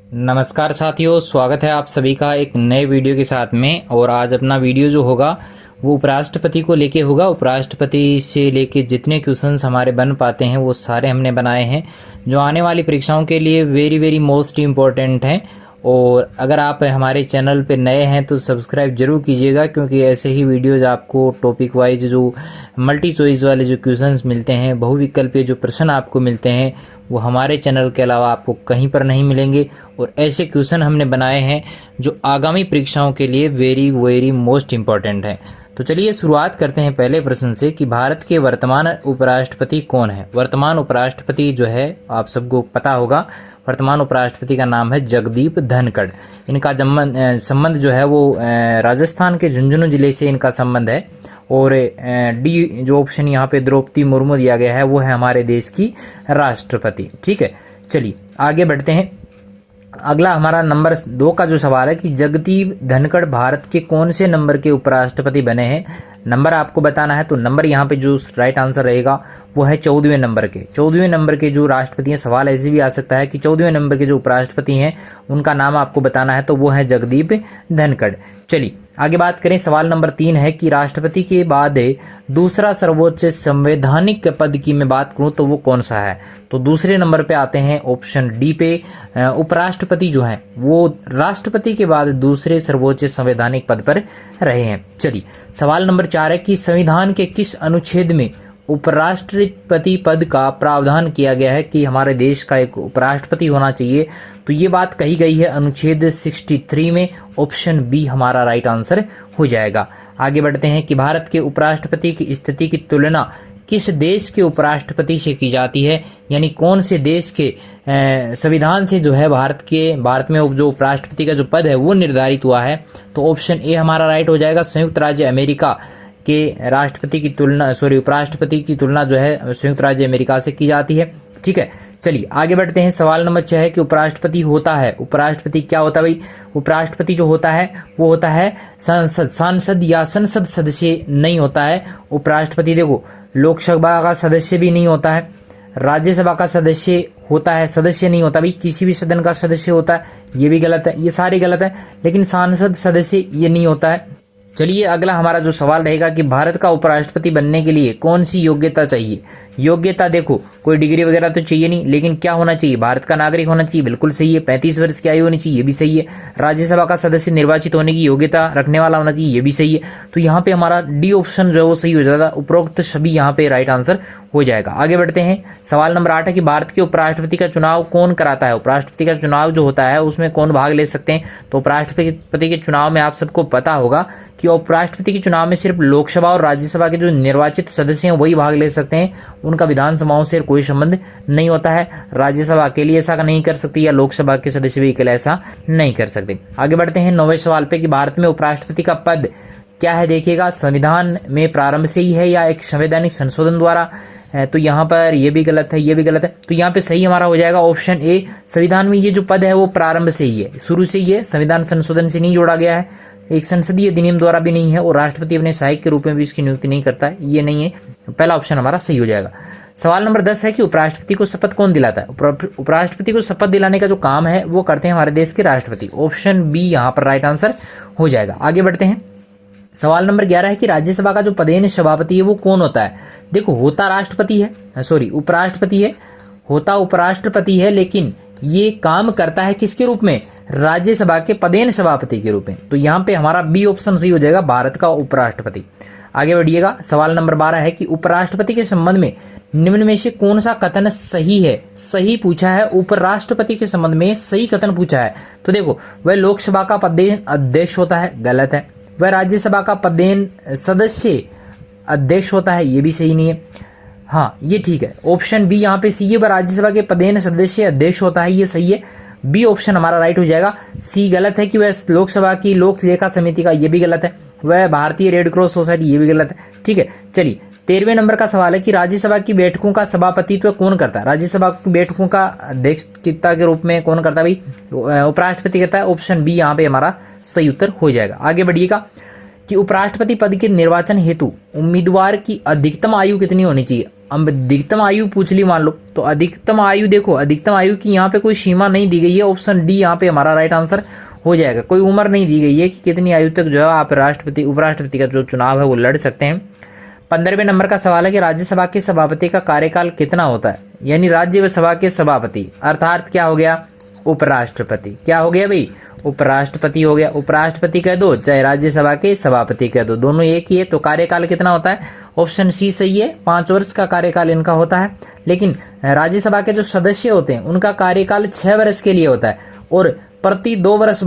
नमस्कार साथियों, स्वागत है आप सभी का एक नए वीडियो के साथ में। और आज अपना वीडियो जो होगा वो उपराष्ट्रपति को लेके होगा। उपराष्ट्रपति से लेके जितने क्वेश्चंस हमारे बन पाते हैं वो सारे हमने बनाए हैं, जो आने वाली परीक्षाओं के लिए वेरी वेरी मोस्ट इम्पॉर्टेंट हैं। और अगर आप हमारे चैनल पे नए हैं तो सब्सक्राइब जरूर कीजिएगा, क्योंकि ऐसे ही वीडियोज़ आपको टॉपिक वाइज जो मल्टी चॉइस वाले जो क्वेश्चंस मिलते हैं, बहुविकल्पीय जो प्रश्न आपको मिलते हैं, वो हमारे चैनल के अलावा आपको कहीं पर नहीं मिलेंगे। और ऐसे क्वेश्चन हमने बनाए हैं जो आगामी परीक्षाओं के लिए वेरी वेरी मोस्ट इम्पॉर्टेंट हैं। तो चलिए शुरुआत करते हैं पहले प्रश्न से कि भारत के वर्तमान उपराष्ट्रपति कौन है। वर्तमान उपराष्ट्रपति जो है आप सबको पता होगा, वर्तमान उपराष्ट्रपति का नाम है जगदीप धनखड़। इनका संबंध जो है वो राजस्थान के झुंझुनू जिले से इनका संबंध है। और डी जो ऑप्शन यहाँ पे द्रौपदी मुर्मू दिया गया है वो है हमारे देश की राष्ट्रपति। ठीक है, चलिए आगे बढ़ते हैं। अगला हमारा नंबर 2 का जो सवाल है कि जगदीप धनखड़ भारत के कौन से नंबर के उपराष्ट्रपति बने हैं। नंबर आपको बताना है, तो नंबर यहाँ पे जो राइट आंसर रहेगा वो है 14वें नंबर के। 14वें नंबर के जो राष्ट्रपति हैं, सवाल ऐसे भी आ सकता है कि 14वें नंबर के जो उपराष्ट्रपति हैं उनका नाम आपको बताना है, तो वो है जगदीप धनखड़। चलिए आगे बात करें। सवाल नंबर 3 है कि राष्ट्रपति के बाद दूसरा सर्वोच्च संवैधानिक पद की मैं बात करूं तो वो कौन सा है। तो दूसरे नंबर पे आते हैं ऑप्शन डी पे। उपराष्ट्रपति जो हैं वो राष्ट्रपति के बाद दूसरे सर्वोच्च संवैधानिक पद पर रहे हैं। चलिए सवाल नंबर 4 है कि संविधान के किस अनुच्छेद में उपराष्ट्रपति पद का प्रावधान किया गया है कि हमारे देश का एक उपराष्ट्रपति होना चाहिए। तो ये बात कही गई है अनुच्छेद 63 में। ऑप्शन बी हमारा राइट आंसर हो जाएगा। आगे बढ़ते हैं कि भारत के उपराष्ट्रपति की स्थिति की तुलना किस देश के उपराष्ट्रपति से की जाती है, यानी कौन से देश के संविधान से जो है भारत में जो उपराष्ट्रपति का जो पद है वो निर्धारित हुआ है। तो ऑप्शन ए हमारा राइट हो जाएगा। संयुक्त राज्य अमेरिका के राष्ट्रपति की तुलना उपराष्ट्रपति की तुलना जो है संयुक्त राज्य अमेरिका से की जाती है। ठीक है, चलिए आगे बढ़ते हैं। सवाल नंबर 6 है कि उपराष्ट्रपति होता है, उपराष्ट्रपति क्या होता है भाई। उपराष्ट्रपति जो होता है वो होता है सांसद या संसद सदस्य नहीं होता है। उपराष्ट्रपति देखो लोकसभा का सदस्य भी नहीं होता है, राज्यसभा का सदस्य होता है, सदस्य नहीं होता भाई, किसी भी सदन का सदस्य होता है, ये भी गलत है, ये सारे गलत है। लेकिन सांसद सदस्य ये नहीं होता है। चलिए अगला हमारा जो सवाल रहेगा कि भारत का उपराष्ट्रपति बनने के लिए कौन सी योग्यता चाहिए। योग्यता देखो कोई डिग्री वगैरह तो चाहिए नहीं, लेकिन क्या होना चाहिए, भारत का नागरिक होना चाहिए, बिल्कुल सही है। 35 वर्ष की आयु होनी चाहिए, ये भी सही है। राज्यसभा का सदस्य निर्वाचित होने की योग्यता रखने वाला होना चाहिए, ये भी सही है। तो यहाँ पे हमारा डी ऑप्शन जो है वो सही हो जाता है। उपरोक्त सभी यहाँ पे राइट आंसर हो जाएगा। आगे बढ़ते हैं। सवाल नंबर 8 है कि भारत के उपराष्ट्रपति का चुनाव कौन कराता है। उपराष्ट्रपति का चुनाव जो होता है उसमें कौन भाग ले सकते हैं। तो उपराष्ट्रपति के चुनाव में आप सबको पता होगा कि उपराष्ट्रपति के चुनाव में सिर्फ लोकसभा और राज्यसभा के जो निर्वाचित सदस्य हैं वही भाग ले सकते हैं, उनका विधानसभाओं से कोई संबंध नहीं होता है। राज्यसभा अकेली ऐसा नहीं कर सकती या लोकसभा के सदस्य भी अकेले ऐसा नहीं कर सकते। आगे बढ़ते हैं 9वें सवाल पे कि भारत में उपराष्ट्रपति का पद क्या है। देखिएगा संविधान में प्रारंभ से ही है या एक संवैधानिक संशोधन द्वारा है। तो यहाँ पर ये भी गलत है, ये भी गलत है। तो यहाँ पे सही हमारा हो जाएगा ऑप्शन ए। संविधान में ये जो पद है वो प्रारंभ से ही है, शुरू से ही है, संविधान संशोधन से नहीं जोड़ा गया है, एक संसदीय अधिनियम द्वारा भी नहीं है, और राष्ट्रपति अपने सहायक के रूप में भी इसकी नियुक्ति नहीं करता है, ये नहीं है। पहला ऑप्शन हमारा सही हो जाएगा। सवाल नंबर 10 है कि उपराष्ट्रपति को शपथ कौन दिलाता है। उपराष्ट्रपति को शपथ दिलाने का जो काम है वो करते हैं हमारे देश के राष्ट्रपति। ऑप्शन बी यहाँ पर राइट आंसर हो जाएगा। आगे बढ़ते हैं। सवाल नंबर 11 है कि राज्यसभा का जो पदेन सभापति है वो कौन होता है। देखो होता राष्ट्रपति है, उपराष्ट्रपति है, होता उपराष्ट्रपति है, लेकिन ये काम करता है किसके रूप में, राज्यसभा के पदेन सभापति के रूप में। तो यहाँ पे हमारा बी ऑप्शन सही हो जाएगा, भारत का उपराष्ट्रपति। आगे बढ़िएगा। सवाल नंबर 12 है कि उपराष्ट्रपति के संबंध में निम्न में से कौन सा कथन सही है। सही पूछा है, उपराष्ट्रपति के संबंध में सही कथन पूछा है। तो देखो वह लोकसभा का पदेन अध्यक्ष होता है, गलत है। वह राज्यसभा का पदेन सदस्य अध्यक्ष होता है, ये भी सही नहीं है। हाँ ये ठीक है, ऑप्शन बी यहाँ पे सही है, वह राज्यसभा के पदेन सदस्य अध्यक्ष होता है, ये सही है। बी ऑप्शन हमारा राइट हो जाएगा। सी गलत है कि वह लोकसभा की लोक लेखा समिति का, ये भी गलत है। वह भारतीय रेड क्रॉस सोसाइटी, ये भी गलत है। ठीक है, चलिए 13वें नंबर का सवाल है कि राज्यसभा की बैठकों का सभापतित्व कौन करता है। राज्यसभा की बैठकों का अध्यक्षता के रूप में कौन करता है भाई, उपराष्ट्रपति करता है। ऑप्शन बी यहाँ पे हमारा सही उत्तर हो जाएगा। आगे बढ़िएगा कि उपराष्ट्रपति पद के निर्वाचन हेतु उम्मीदवार की अधिकतम आयु कितनी होनी चाहिए। अब अधिकतम आयु पूछ ली मान लो, तो अधिकतम आयु देखो, अधिकतम आयु की यहाँ पे कोई सीमा नहीं दी गई है, ऑप्शन डी यहाँ पे हमारा राइट आंसर हो जाएगा। कोई उम्र नहीं दी गई है कि कितनी आयु तक जो है आप राष्ट्रपति उपराष्ट्रपति का जो चुनाव है वो लड़ सकते हैं। 15वें नंबर का सवाल है कि राज्यसभा के सभापति का कार्यकाल कितना होता है, यानी राज्यसभा के सभापति अर्थात क्या हो गया, उपराष्ट्रपति। क्या हो गया भाई, उपराष्ट्रपति हो गया। उपराष्ट्रपति कह दो चाहे राज्यसभा के सभापति कह दो, दोनों एक ही है। तो कार्यकाल कितना होता है, ऑप्शन सी सही है, 5 वर्ष का कार्यकाल इनका होता है। लेकिन राज्यसभा के जो सदस्य होते हैं उनका कार्यकाल 6 वर्ष के लिए होता है, और प्रति 2 वर्ष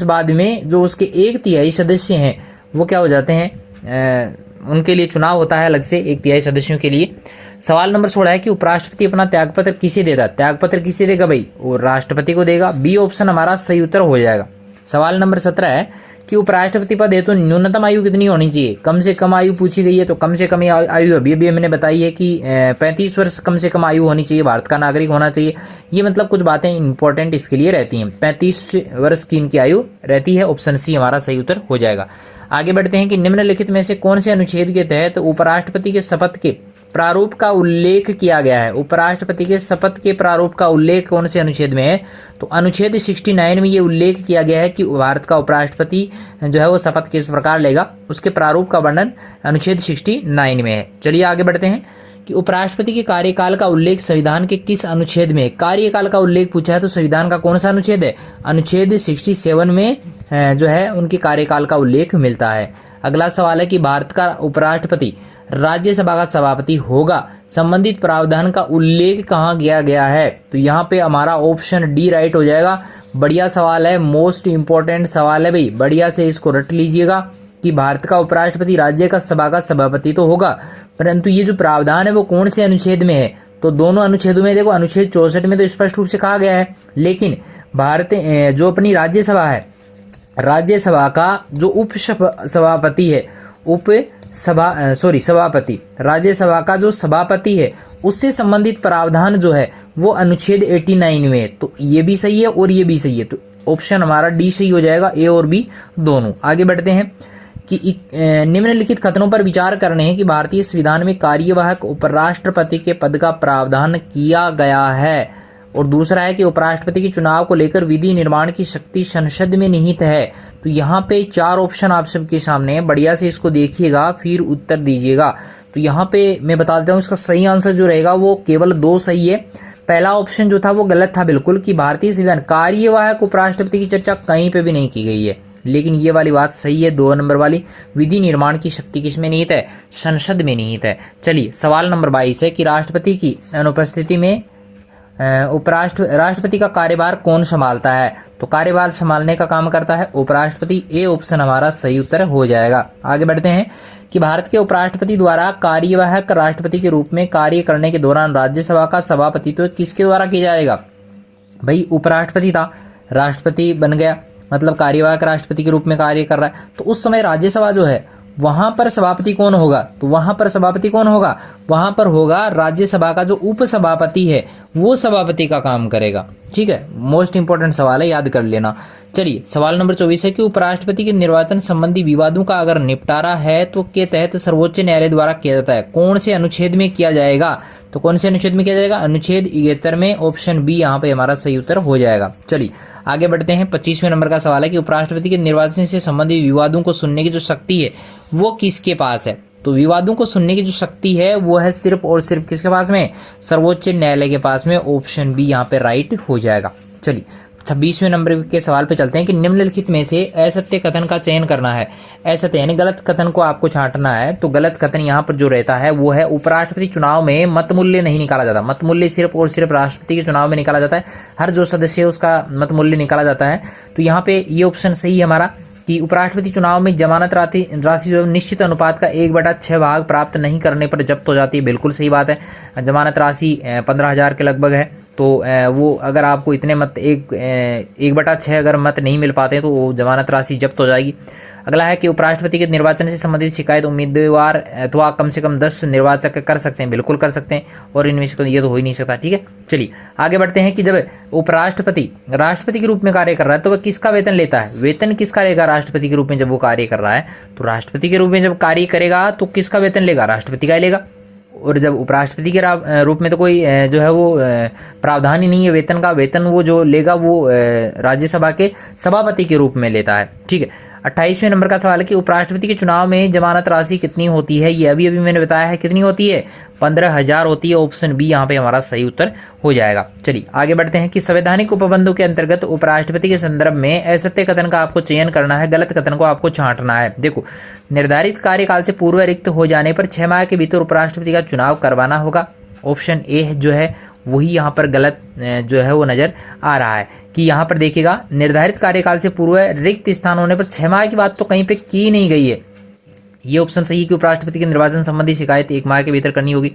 बाद में जो उसके 1/3 सदस्य हैं वो क्या हो जाते हैं, उनके लिए चुनाव होता है अलग से 1/3 सदस्यों के लिए। सवाल नंबर 16 है कि उपराष्ट्रपति अपना त्यागपत्र किसे देता, त्यागपत्र किसे देगा भाई, वो राष्ट्रपति को देगा। बी ऑप्शन हमारा सही उत्तर हो जाएगा। सवाल नंबर 17 है कि उपराष्ट्रपति पद हेतु न्यूनतम आयु कितनी होनी चाहिए, कम से कम आयु पूछी गई है। तो कम से कम आयु अभी हमने बताई है कि 35 वर्ष कम से कम आयु होनी चाहिए, भारत का नागरिक होना चाहिए। ये मतलब कुछ बातें इंपॉर्टेंट इसके लिए रहती हैं। 35 वर्ष की इनकी आयु रहती है, ऑप्शन सी हमारा सही उत्तर हो जाएगा। आगे बढ़ते हैं कि निम्नलिखित में से कौन से अनुच्छेद के तहत उपराष्ट्रपति के शपथ के प्रारूप का उल्लेख किया गया है। उपराष्ट्रपति के शपथ के प्रारूप का उल्लेख कौन से अनुच्छेद में है, तो अनुच्छेद 69 में ये उल्लेख किया गया है कि भारत का उपराष्ट्रपति जो है वो शपथ किस प्रकार लेगा, उसके प्रारूप का वर्णन अनुच्छेद 69 में है। चलिए आगे बढ़ते हैं कि उपराष्ट्रपति के कार्यकाल का उल्लेख संविधान के किस अनुच्छेद में है। कार्यकाल का उल्लेख पूछा है तो संविधान का कौन सा अनुच्छेद है, अनुच्छेद 67 में जो है उनके कार्यकाल का उल्लेख मिलता है। अगला सवाल है कि भारत का उपराष्ट्रपति राज्यसभा का सभापति होगा, संबंधित प्रावधान का उल्लेख कहाँ किया गया है, तो यहाँ पे हमारा ऑप्शन डी राइट हो जाएगा। बढ़िया सवाल है, मोस्ट इंपॉर्टेंट सवाल है भाई, बढ़िया से इसको रट लीजिएगा कि भारत का उपराष्ट्रपति राज्यसभा का सभापति तो होगा, परंतु ये जो प्रावधान है वो कौन से अनुच्छेद में है, तो दोनों अनुच्छेदों में देखो, अनुच्छेद 64 में तो स्पष्ट रूप से कहा गया है, लेकिन भारत जो अपनी राज्यसभा है, राज्यसभा का जो सभापति है, सभापति राज्यसभा का जो सभापति है उससे संबंधित प्रावधान जो है वो अनुच्छेद 89 में है। तो ये भी सही है और ये भी सही है, तो ऑप्शन हमारा डी सही हो जाएगा, ए और बी दोनों। आगे बढ़ते हैं कि निम्नलिखित कथनों पर विचार करने हैं कि भारतीय संविधान में कार्यवाहक उपराष्ट्रपति के पद का प्रावधान किया गया है, और दूसरा है कि उपराष्ट्रपति के चुनाव को लेकर विधि निर्माण की शक्ति संसद में निहित है। तो यहाँ पे 4 ऑप्शन आप सबके सामने है, बढ़िया से इसको देखिएगा फिर उत्तर दीजिएगा। तो यहाँ पे मैं बता देता हूँ इसका सही आंसर जो रहेगा वो केवल 2 सही है। पहला ऑप्शन जो था वो गलत था बिल्कुल, कि भारतीय संविधान कार्यवाहक उपराष्ट्रपति की चर्चा कहीं पे भी नहीं की गई है, लेकिन ये वाली बात सही है, 2 नंबर वाली, विधि निर्माण की शक्ति किसमें निहित है, संसद में निहित है। चलिए सवाल नंबर 22 है कि राष्ट्रपति की अनुपस्थिति में राष्ट्रपति का कार्यभार कौन संभालता है, तो कार्यभार संभालने का काम करता है उपराष्ट्रपति, ए ऑप्शन हमारा सही उत्तर हो जाएगा। आगे बढ़ते हैं कि भारत के उपराष्ट्रपति द्वारा कार्यवाहक राष्ट्रपति के रूप में कार्य करने के दौरान राज्यसभा का सभापतित्व किसके द्वारा किया जाएगा, भाई उपराष्ट्रपति था, राष्ट्रपति बन गया मतलब कार्यवाहक राष्ट्रपति के रूप में कार्य कर रहा है, तो उस समय राज्यसभा जो है वहां पर सभापति कौन होगा, तो वहां पर सभापति कौन होगा, वहां पर होगा राज्यसभा का जो उपसभापति है वो सभापति का काम करेगा। ठीक है, मोस्ट इंपॉर्टेंट सवाल है, याद कर लेना। चलिए सवाल नंबर 24 है कि उपराष्ट्रपति के निर्वाचन संबंधी विवादों का अगर निपटारा है तो के तहत सर्वोच्च न्यायालय द्वारा किया जाता है, कौन से अनुच्छेद में किया जाएगा, तो कौन से अनुच्छेद में किया जाएगा, अनुच्छेद 71 में, ऑप्शन बी यहाँ पे हमारा सही उत्तर हो जाएगा। चलिए आगे बढ़ते हैं। 25वें नंबर का सवाल है कि उपराष्ट्रपति के निर्वाचन से संबंधित विवादों को सुनने की जो शक्ति है वो किसके पास है, तो विवादों को सुनने की जो शक्ति है वो है सिर्फ और सिर्फ किसके पास में, सर्वोच्च न्यायालय के पास में, ऑप्शन बी यहाँ पे राइट हो जाएगा। चलिए 26वें नंबर के सवाल पे चलते हैं कि निम्नलिखित में से असत्य कथन का चयन करना है। असत्य यानी गलत कथन को आपको छांटना है, तो गलत कथन यहाँ पर जो रहता है वो है उपराष्ट्रपति चुनाव में मत मूल्य नहीं निकाला जाता। मत मूल्य सिर्फ और सिर्फ राष्ट्रपति के चुनाव में निकाला जाता है, हर जो सदस्य है उसका मत मूल्य निकाला जाता है। तो यहाँ पे ये ऑप्शन सही है हमारा कि उपराष्ट्रपति चुनाव में जमानत राशि जो निश्चित अनुपात का 1/6 भाग प्राप्त नहीं करने पर जब्त हो जाती है। बिल्कुल सही बात है, जमानत राशि 15,000 के लगभग है, तो वो अगर आपको इतने मत 1/6 अगर मत नहीं मिल पाते हैं तो वो जमानत राशि जब्त हो जाएगी। अगला है कि उपराष्ट्रपति के निर्वाचन से संबंधित शिकायत उम्मीदवार अथवा कम से कम 10 निर्वाचक कर सकते हैं, बिल्कुल कर सकते हैं, और इनमें से तो ये तो हो ही नहीं सकता। ठीक है, चलिए आगे बढ़ते हैं कि जब उपराष्ट्रपति राष्ट्रपति के रूप में कार्य कर रहा है तो वह किसका वेतन लेता है? वेतन किसका लेगा राष्ट्रपति के रूप में जब वो कार्य कर रहा है? तो राष्ट्रपति के रूप में जब कार्य करेगा तो किसका वेतन लेगा? राष्ट्रपति का ही लेगा। और जब उपराष्ट्रपति के रूप में तो कोई जो है वो प्रावधान ही नहीं है वेतन का। वेतन वो जो लेगा वो राज्यसभा के सभापति के रूप में लेता है। ठीक है, 28वें नंबर का सवाल है कि उपराष्ट्रपति के चुनाव में जमानत राशि कितनी होती है? ये अभी मैंने बताया है कितनी होती है, 15,000 होती है। ऑप्शन बी यहाँ पे हमारा सही उत्तर हो जाएगा। चलिए आगे बढ़ते हैं कि संवैधानिक उपबंधों के अंतर्गत उपराष्ट्रपति के संदर्भ में असत्य कथन का आपको चयन करना है, गलत कथन को आपको छांटना है। देखो, निर्धारित कार्यकाल से पूर्व रिक्त हो जाने पर 6 माह के भीतर उपराष्ट्रपति का चुनाव करवाना होगा। ऑप्शन ए जो है वही यहाँ पर गलत जो है वो नजर आ रहा है कि यहाँ पर देखिएगा निर्धारित कार्यकाल से पूर्व रिक्त स्थान होने पर 6 माह की बात तो कहीं पे की नहीं गई है। ये ऑप्शन सही है कि उपराष्ट्रपति के निर्वाचन संबंधी शिकायत 1 माह के भीतर करनी होगी।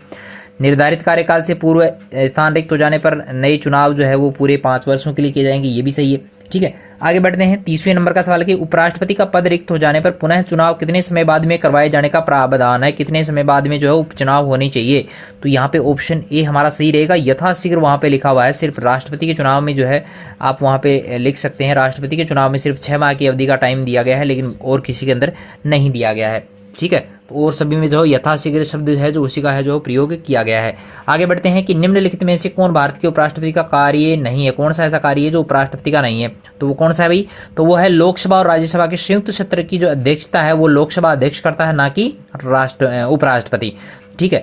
निर्धारित कार्यकाल से पूर्व स्थान रिक्त हो जाने पर नए चुनाव जो है वो पूरे 5 वर्षों के लिए किए जाएंगे, ये भी सही है। ठीक है, आगे बढ़ते हैं। 30वें नंबर का सवाल है कि उपराष्ट्रपति का पद रिक्त हो जाने पर पुनः चुनाव कितने समय बाद में करवाए जाने का प्रावधान है? कितने समय बाद में जो है उपचुनाव होने चाहिए? तो यहाँ पे ऑप्शन ए हमारा सही रहेगा, यथाशीघ्र वहाँ पे लिखा हुआ है। सिर्फ राष्ट्रपति के चुनाव में जो है आप वहाँ पे लिख सकते हैं, राष्ट्रपति के चुनाव में सिर्फ 6 माह की अवधि का टाइम दिया गया है, लेकिन और किसी के अंदर नहीं दिया गया है। ठीक है, तो और सभी में जो यथाशीघ्र शब्द है जो उसी का है जो प्रयोग किया गया है। आगे बढ़ते हैं कि निम्नलिखित में से कौन भारत के उपराष्ट्रपति का कार्य नहीं है? कौन सा ऐसा कार्य है जो उपराष्ट्रपति का नहीं है? तो वो कौन सा है भाई? तो वो है लोकसभा और राज्यसभा के संयुक्त सत्र की जो अध्यक्षता है वो लोकसभा अध्यक्ष करता है, ना कि उपराष्ट्रपति। ठीक है,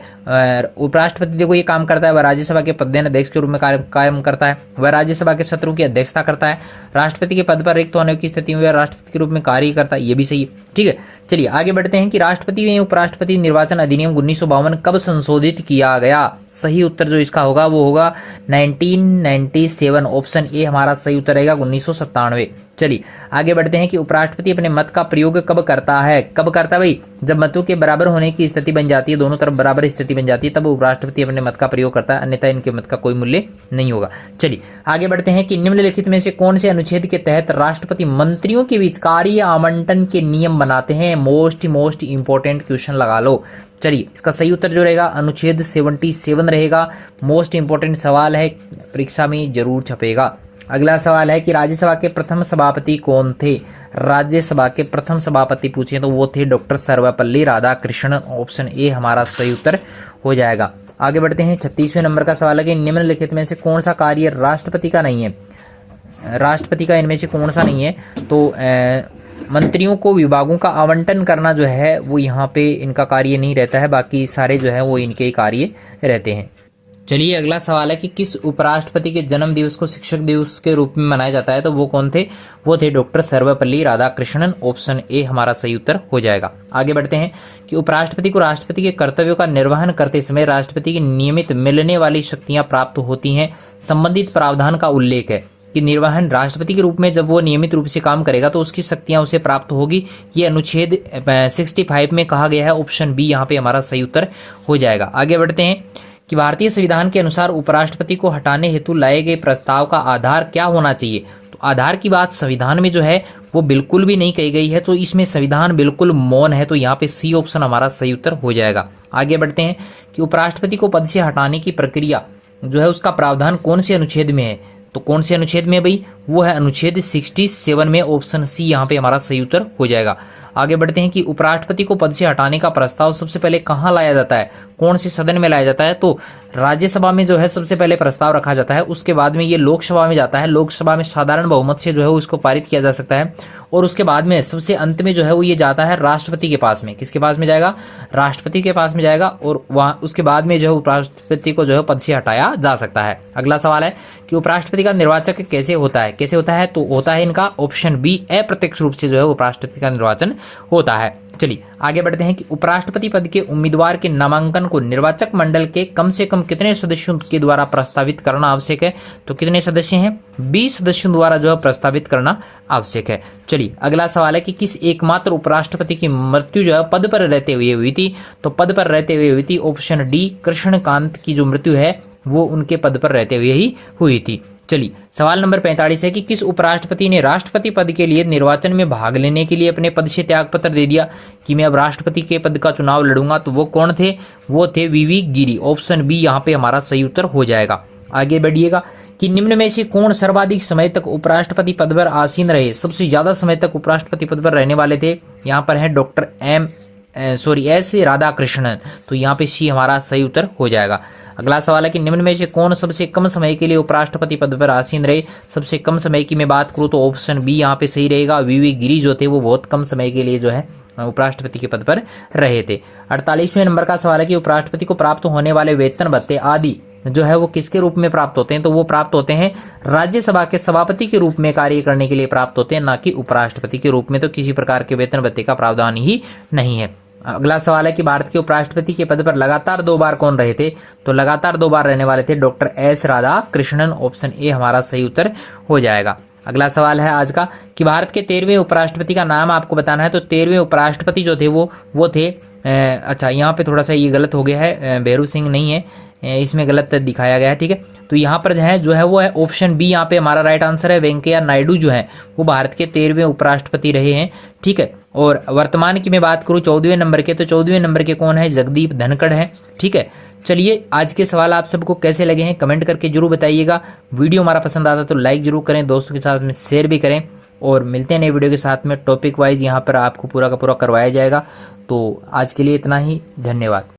उपराष्ट्रपति देखो ये काम करता है, वह राज्यसभा के पदेन अध्यक्ष के रूप में काम करता है, वह राज्यसभा के सत्रों की अध्यक्षता करता है, राष्ट्रपति के पद पर रिक्त होने की स्थिति में वह राष्ट्रपति के रूप में कार्य करता है, ये भी सही है। ठीक है, चलिए आगे बढ़ते हैं कि राष्ट्रपति एवं उपराष्ट्रपति निर्वाचन अधिनियम 1952 कब संशोधित किया गया? सही उत्तर जो इसका होगा वो होगा 1997। ऑप्शन ए हमारा सही उत्तर रहेगा 1997। चलिए आगे बढ़ते हैं कि उपराष्ट्रपति अपने मत का प्रयोग कब करता है? कब करता है भाई? जब मतों के बराबर होने की स्थिति बन जाती है, दोनों तरफ बराबर स्थिति बन जाती है, तब उपराष्ट्रपति अपने मत का प्रयोग करता है, अन्यथा इनके मत का कोई मूल्य नहीं होगा। चलिए आगे बढ़ते हैं कि निम्नलिखित में से कौन से अनुच्छेद के तहत राष्ट्रपति मंत्रियों के बीच कार्य आवंटन के नियम बनाते हैं? मोस्ट इंपॉर्टेंट क्वेश्चन लगा लो। चलिए इसका सही उत्तर जो रहेगा अनुच्छेद 77 रहेगा। मोस्ट इंपॉर्टेंट सवाल है, परीक्षा में जरूर छपेगा। अगला सवाल है कि राज्यसभा के प्रथम सभापति कौन थे? राज्यसभा के प्रथम सभापति पूछे तो वो थे doctor Sarvepalli Radhakrishnan. Option A हमारा सही उत्तर हो जाएगा। आगे बढ़ते हैं। 36वें नंबर का सवाल है कि निम्नलिखित में से कौन सा कार्य राष्ट्रपति का नहीं है? राष्ट्रपति का इनमें से कौन सा नहीं है? तो मंत्रियों को विभागों का आवंटन करना जो है वो यहाँ पे इनका कार्य नहीं रहता है, बाकी सारे जो है वो इनके कार्य रहते हैं। चलिए अगला सवाल है कि किस उपराष्ट्रपति के जन्म दिवस को शिक्षक दिवस के रूप में मनाया जाता है? तो वो कौन थे? वो थे doctor Sarvepalli Radhakrishnan. Option A हमारा सही उत्तर हो जाएगा। आगे बढ़ते हैं कि उपराष्ट्रपति को राष्ट्रपति के कर्तव्यों का निर्वहन करते समय राष्ट्रपति की नियमित मिलने वाली शक्तियां प्राप्त होती हैं। संबंधित प्रावधान का उल्लेख है कि निर्वहन राष्ट्रपति के रूप में जब वो नियमित रूप से काम करेगा तो उसकी शक्तियां उसे प्राप्त होगी। ये अनुच्छेद 65 में कहा गया है। ऑप्शन बी यहाँ पे हमारा सही उत्तर हो जाएगा। आगे बढ़ते हैं कि भारतीय संविधान के अनुसार उपराष्ट्रपति को हटाने हेतु लाए गए प्रस्ताव का आधार क्या होना चाहिए? तो आधार की बात संविधान में जो है वो बिल्कुल भी नहीं कही गई है, तो इसमें संविधान बिल्कुल मौन है, तो यहाँ पे सी ऑप्शन हमारा सही उत्तर हो जाएगा। आगे बढ़ते हैं कि उपराष्ट्रपति को पद से हटाने की प्रक्रिया जो है उसका प्रावधान कौन से अनुच्छेद में है? तो कौन से अनुच्छेद में भाई? वो है अनुच्छेद 67 में। ऑप्शन सी यहाँ पे हमारा सही उत्तर हो जाएगा। आगे बढ़ते हैं कि उपराष्ट्रपति को पद से हटाने का प्रस्ताव सबसे पहले कहाँ लाया जाता है? कौन से सदन में लाया जाता है? तो राज्यसभा में जो है सबसे पहले प्रस्ताव रखा जाता है, उसके बाद में ये लोकसभा में जाता है। लोकसभा में साधारण बहुमत से जो है उसको पारित किया जा सकता है, और उसके बाद में सबसे अंत में जो है वो ये जाता है राष्ट्रपति के पास में। किसके पास में जाएगा? राष्ट्रपति के पास में जाएगा, और वहाँ उसके बाद में जो है उपराष्ट्रपति को जो है पद से हटाया जा सकता है। अगला सवाल है कि उपराष्ट्रपति का निर्वाचक कैसे होता है? कैसे होता है? तो होता है इनका ऑप्शन बी, अप्रत्यक्ष रूप से जो है उपराष्ट्रपति का निर्वाचन होता है। चलिए आगे बढ़ते हैं कि उपराष्ट्रपति पद के उम्मीदवार के नामांकन को निर्वाचक मंडल के कम से कम कितने सदस्यों के द्वारा प्रस्तावित करना आवश्यक है? तो कितने सदस्य हैं? 20 सदस्यों द्वारा जो है प्रस्तावित करना आवश्यक है। चलिए अगला सवाल है कि किस एकमात्र उपराष्ट्रपति की मृत्यु जो है पद पर रहते हुए हुई थी? तो पद पर रहते हुए हुई थी। ऑप्शन डी, कृष्णकांत की जो मृत्यु है वो उनके पद पर रहते हुए ही हुई थी। चलिए सवाल नंबर 45 है कि किस उपराष्ट्रपति ने राष्ट्रपति पद के लिए निर्वाचन में भाग लेने के लिए अपने पद से त्यागपत्र दे दिया कि मैं अब राष्ट्रपति के पद का चुनाव लड़ूंगा? तो वो कौन थे? वो थे वीवी गिरी। ऑप्शन बी यहाँ पे हमारा सही उत्तर हो जाएगा। आगे बढ़िएगा कि निम्न में से कौन सर्वाधिक समय तक उपराष्ट्रपति पद पर आसीन रहे? सबसे ज्यादा समय तक उपराष्ट्रपति पद पर रहने वाले थे, यहाँ पर है डॉक्टर एस राधाकृष्णन। तो यहाँ पे सी हमारा सही उत्तर हो जाएगा। अगला सवाल है कि निम्न में से कौन सबसे कम समय के लिए उपराष्ट्रपति पद पर आसीन रहे? सबसे कम समय की मैं बात करूँ तो ऑप्शन बी यहाँ पे सही रहेगा। वीवी गिरी जो थे वो बहुत कम समय के लिए जो है उपराष्ट्रपति के पद पर रहे थे। 48वें नंबर का सवाल है कि उपराष्ट्रपति को प्राप्त होने वाले वेतन भत्ते आदि जो है वो किसके रूप में प्राप्त होते हैं? तो वो प्राप्त होते हैं राज्यसभा के सभापति के रूप में कार्य करने के लिए प्राप्त होते हैं, ना कि उपराष्ट्रपति के रूप में। तो किसी प्रकार के वेतन भत्ते का प्रावधान ही नहीं है। अगला सवाल है कि भारत के उपराष्ट्रपति के पद पर लगातार 2 बार कौन रहे थे? तो लगातार 2 बार रहने वाले थे doctor S Radhakrishnan. Option A हमारा सही उत्तर हो जाएगा। अगला सवाल है आज का कि भारत के 13वें उपराष्ट्रपति का नाम आपको बताना है। तो 13वें उपराष्ट्रपति जो थे वो थे अच्छा यहाँ पे थोड़ा सा ये गलत हो गया है, भैरू सिंह नहीं है, इसमें गलत दिखाया गया है। ठीक है, तो यहाँ पर जो है वो है ऑप्शन बी यहाँ पे हमारा राइट आंसर है। वेंकैया नायडू जो है वो भारत के 13वें उपराष्ट्रपति रहे हैं। ठीक है, और वर्तमान की मैं बात करूँ 14वें नंबर के, तो 14वें नंबर के कौन है? जगदीप धनखड़ है। ठीक है, चलिए आज के सवाल आप सबको कैसे लगे हैं कमेंट करके जरूर बताइएगा। वीडियो हमारा पसंद आता तो लाइक जरूर करें, दोस्तों के साथ में शेयर भी करें, और मिलते हैं नए वीडियो के साथ में। टॉपिक वाइज यहाँ पर आपको पूरा का पूरा करवाया जाएगा। तो आज के लिए इतना ही, धन्यवाद।